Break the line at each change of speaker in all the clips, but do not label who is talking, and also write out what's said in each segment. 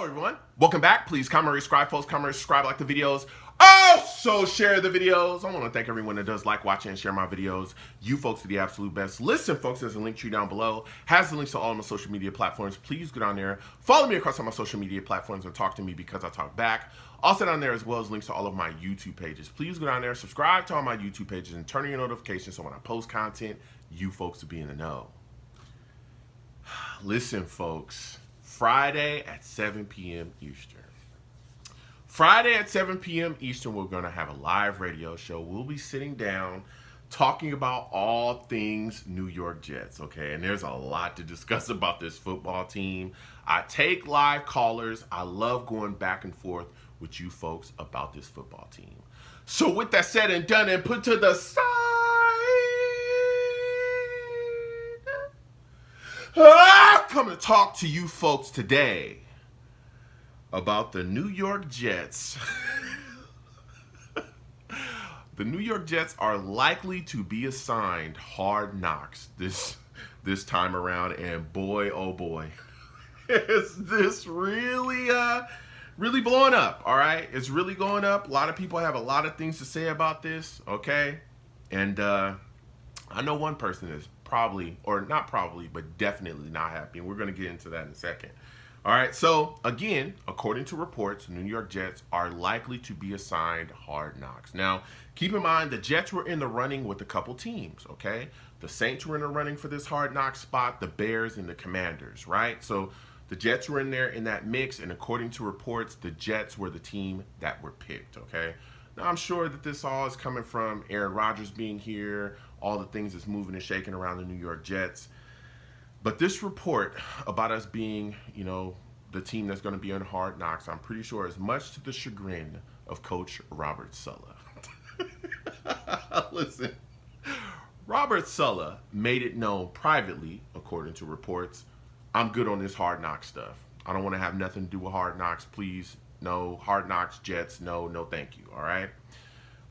Hello everyone, welcome back. Please comment, subscribe, folks. Comment, subscribe, like the videos. Also share the videos. I want to thank everyone that does like, watch, and share my videos. You folks are the absolute best. Listen, folks, there's a link tree down below. Has the links to all of my social media platforms. Please go down there, follow me across all my social media platforms, and talk to me because I talk back. Also down there as well as links to all of my YouTube pages. Please go down there, subscribe to all my YouTube pages, and turn on your notifications so when I post content, you folks will be in the know. Listen, folks. Friday at 7 p.m. Eastern. Friday at 7 p.m. Eastern, we're going to have a live radio show. We'll be sitting down talking about all things New York Jets, okay? And there's a lot to discuss about this football team. I take live callers. I love going back and forth with you folks about this football team. So with that said and done and put to the side, I'm coming to talk to you folks today about the New York Jets. The New York Jets are likely to be assigned Hard Knocks this time around, and boy, oh boy, is this really blowing up, all right? It's really going up. A lot of people have a lot of things to say about this, okay? And I know one person is probably, or not probably, but definitely not happy, and we're going to get into that in a second. All right, so again, according to reports, the New York Jets are likely to be assigned Hard Knocks. Now, keep in mind, the Jets were in the running with a couple teams, okay? The Saints were in the running for this Hard Knocks spot, the Bears and the Commanders, right? So the Jets were in there in that mix, and according to reports, the Jets were the team that were picked, okay? Now, I'm sure that this all is coming from Aaron Rodgers being here, all the things that's moving and shaking around the New York Jets. But this report about us being, you know, the team that's going to be on Hard Knocks, I'm pretty sure is much to the chagrin of Coach Robert Saleh. Listen, Robert Saleh made it known privately, according to reports, I'm good on this Hard Knocks stuff. I don't want to have nothing to do with Hard Knocks, please. No, Hard Knocks, Jets, no thank you, all right?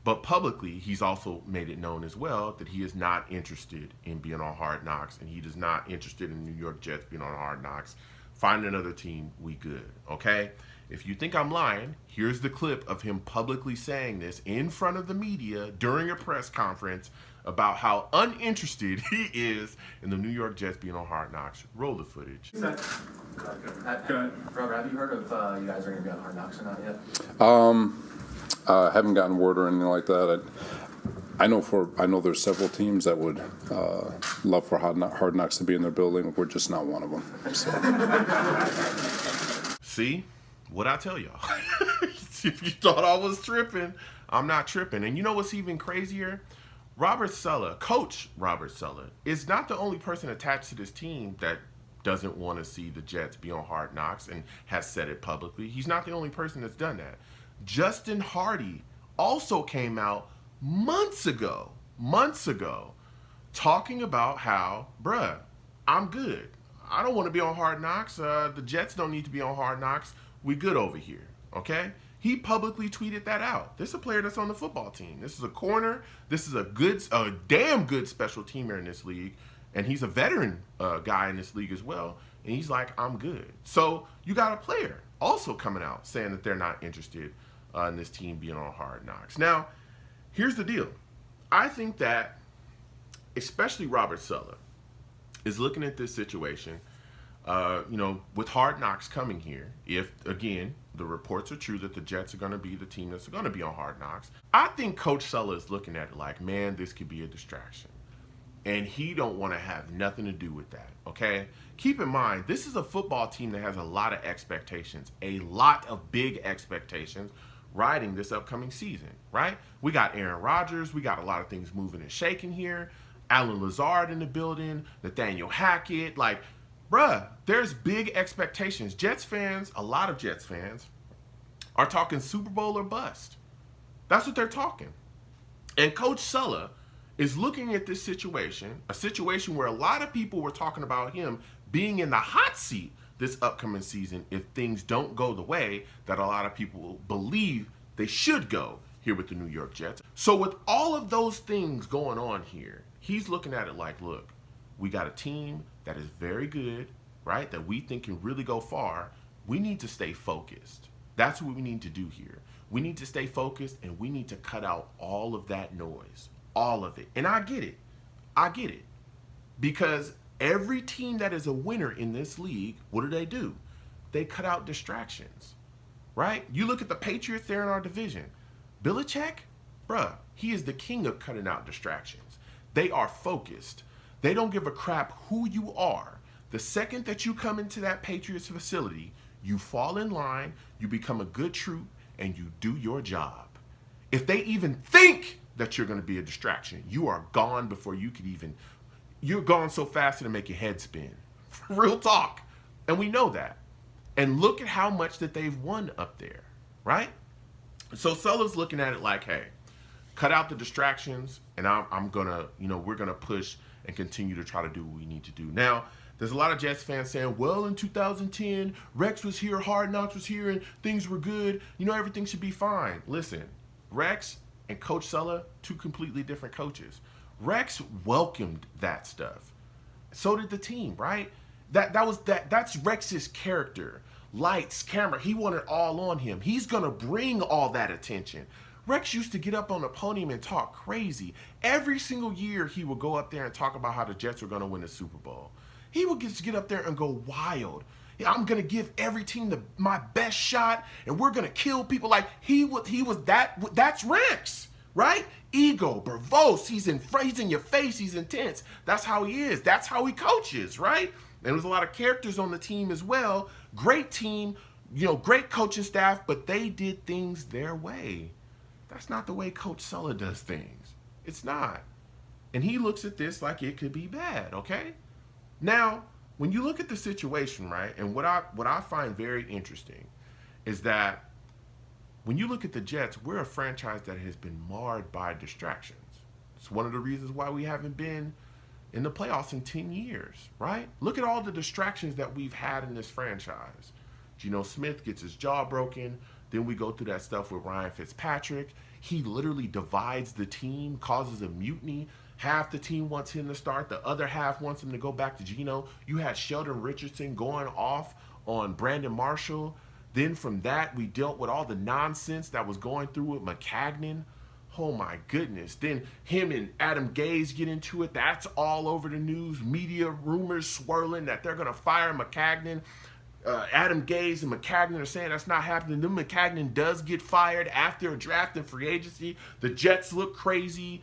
But publicly, he's also made it known as well that he is not interested in being on Hard Knocks, and he is not interested in New York Jets being on Hard Knocks. Find another team, we good, okay? If you think I'm lying, here's the clip of him publicly saying this in front of the media during a press conference about how uninterested he is in the New York Jets being on Hard Knocks. Roll the footage.
Good. Robert, have you heard of you guys are going to be on Hard Knocks or not yet?
Haven't gotten word or anything like that. I know there's several teams that would love for Hard Knocks to be in their building. We're just not one of them. So.
See what I tell y'all? If you thought I was tripping, I'm not tripping. And you know what's even crazier? Coach Robert Saleh, is not the only person attached to this team that doesn't want to see the Jets be on Hard Knocks and has said it publicly. He's not the only person that's done that. Justin Hardy also came out months ago, talking about how, bruh, I'm good. I don't want to be on Hard Knocks. The Jets don't need to be on Hard Knocks. We good over here, okay? He publicly tweeted that out. This is a player that's on the football team. This is a corner. This is a damn good special teamer in this league. And he's a veteran guy in this league as well. And he's like, I'm good. So you got a player also coming out saying that they're not interested in this team being on Hard Knocks. Now, here's the deal. I think that especially Robert Saleh is looking at this situation, with Hard Knocks coming here, if, again, the reports are true that the Jets are going to be the team that's going to be on Hard Knocks, I think Coach Saleh is looking at it like, man, this could be a distraction. And he don't want to have nothing to do with that, okay? Keep in mind, this is a football team that has a lot of expectations, a lot of big expectations riding this upcoming season, right? We got Aaron Rodgers. We got a lot of things moving and shaking here. Allen Lazard in the building, Nathaniel Hackett. Like, bruh, there's big expectations. Jets fans, a lot of Jets fans, are talking Super Bowl or bust. That's what they're talking. And Coach Saleh is looking at this situation, a situation where a lot of people were talking about him being in the hot seat this upcoming season if things don't go the way that a lot of people believe they should go here with the New York Jets. So with all of those things going on here, he's looking at it like, look, we got a team that is very good, right, that we think can really go far, we need to stay focused. That's what we need to do here. We need to stay focused and we need to cut out all of that noise, all of it. And I get it. I get it. Because every team that is a winner in this league, what do? They cut out distractions, right? You look at the Patriots, they're in our division. Belichick, bruh, he is the king of cutting out distractions. They are focused. They don't give a crap who you are. The second that you come into that Patriots facility, you fall in line, you become a good troop, and you do your job. If they even think that you're going to be a distraction, you are gone before you could even, you're gone so fast it'll make your head spin. Real talk. And we know that. And look at how much that they've won up there, right? So Sully's looking at it like, hey, cut out the distractions, and I'm going to, we're going to push and continue to try to do what we need to do. Now, there's a lot of Jets fans saying, well, in 2010, Rex was here, Hard Knocks was here, and things were good. Everything should be fine. Listen, Rex and Coach Sulla, two completely different coaches. Rex welcomed that stuff. So did the team, right? That's Rex's character. Lights, camera, he wanted all on him. He's going to bring all that attention. Rex used to get up on the podium and talk crazy. Every single year, he would go up there and talk about how the Jets were going to win the Super Bowl. He would just get up there and go wild. I'm going to give every team my best shot, and we're going to kill people. Like, that's Rex, right? Ego, verbose, he's in your face, he's intense. That's how he is. That's how he coaches, right? And there's a lot of characters on the team as well. Great team, great coaching staff, but they did things their way. That's not the way Coach Sulla does things. It's not. And he looks at this like it could be bad, okay? Now, when you look at the situation, right, and what I find very interesting is that when you look at the Jets, we're a franchise that has been marred by distractions. It's one of the reasons why we haven't been in the playoffs in 10 years, right? Look at all the distractions that we've had in this franchise. Geno Smith gets his jaw broken. Then we go through that stuff with Ryan Fitzpatrick. He literally divides the team, causes a mutiny. Half the team wants him to start. The other half wants him to go back to Geno. You had Sheldon Richardson going off on Brandon Marshall. Then from that, we dealt with all the nonsense that was going through with Maccagnan. Oh my goodness. Then him and Adam Gase get into it. That's all over the news. Media rumors swirling that they're going to fire Maccagnan. Adam Gase and Maccagnan are saying that's not happening. Then Maccagnan does get fired after a draft and free agency. The Jets look crazy.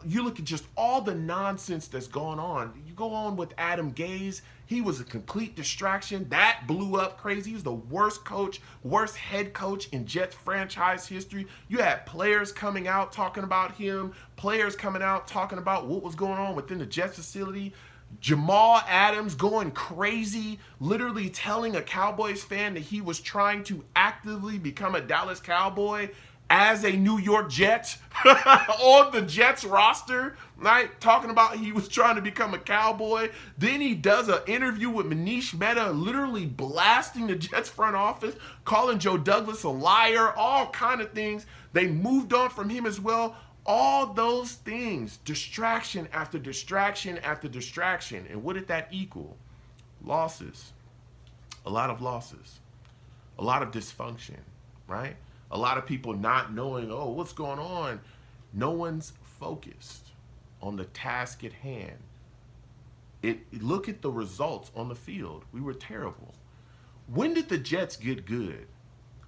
You look at just all the nonsense that's going on. You go on with Adam Gase. He was a complete distraction. That blew up crazy. He was the worst head coach in Jets franchise history. You had players coming out talking about him, players coming out talking about what was going on within the Jets facility. Jamal Adams going crazy, literally telling a Cowboys fan that he was trying to actively become a Dallas Cowboy as a New York Jet on the Jets roster, right? Talking about he was trying to become a Cowboy. Then he does an interview with Manish Mehta, literally blasting the Jets front office, calling Joe Douglas a liar, all kind of things. They moved on from him as well. All those things, distraction after distraction after distraction. And what did that equal? Losses. A lot of losses. A lot of dysfunction, right? A lot of people not knowing, what's going on? No one's focused on the task at hand. Look at the results on the field. We were terrible. When did the Jets get good?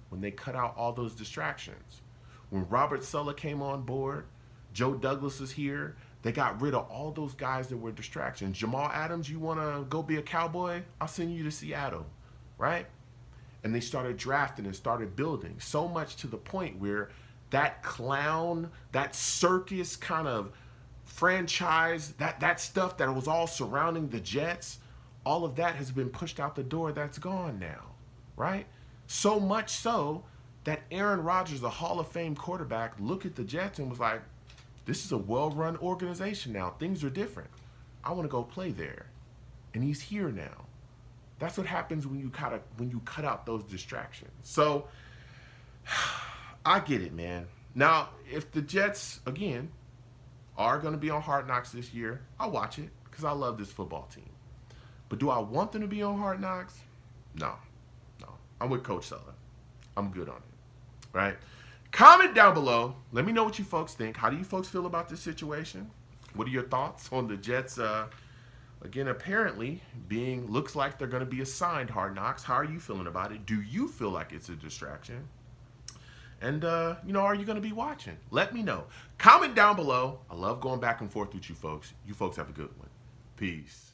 When they cut out all those distractions. When Robert Sulla came on board, Joe Douglas is here. They got rid of all those guys that were distractions. Jamal Adams, you want to go be a Cowboy? I'll send you to Seattle, right? And they started drafting and started building so much to the point where that clown, that circus kind of franchise, that stuff that was all surrounding the Jets, all of that has been pushed out the door. That's gone now, right? So much so that Aaron Rodgers, a Hall of Fame quarterback, looked at the Jets and was like, this is a well-run organization now. Things are different. I want to go play there. And he's here now. That's what happens when you cut out those distractions. So I get it, man. Now, if the Jets, again, are going to be on Hard Knocks this year, I'll watch it because I love this football team. But do I want them to be on Hard Knocks? No. I'm with Coach Sulla. I'm good on it. Right? Comment down below. Let me know what you folks think. How do you folks feel about this situation? What are your thoughts on the Jets? Again, apparently looks like they're going to be assigned Hard Knocks. How are you feeling about it? Do you feel like it's a distraction? And, are you going to be watching? Let me know. Comment down below. I love going back and forth with you folks. You folks have a good one. Peace.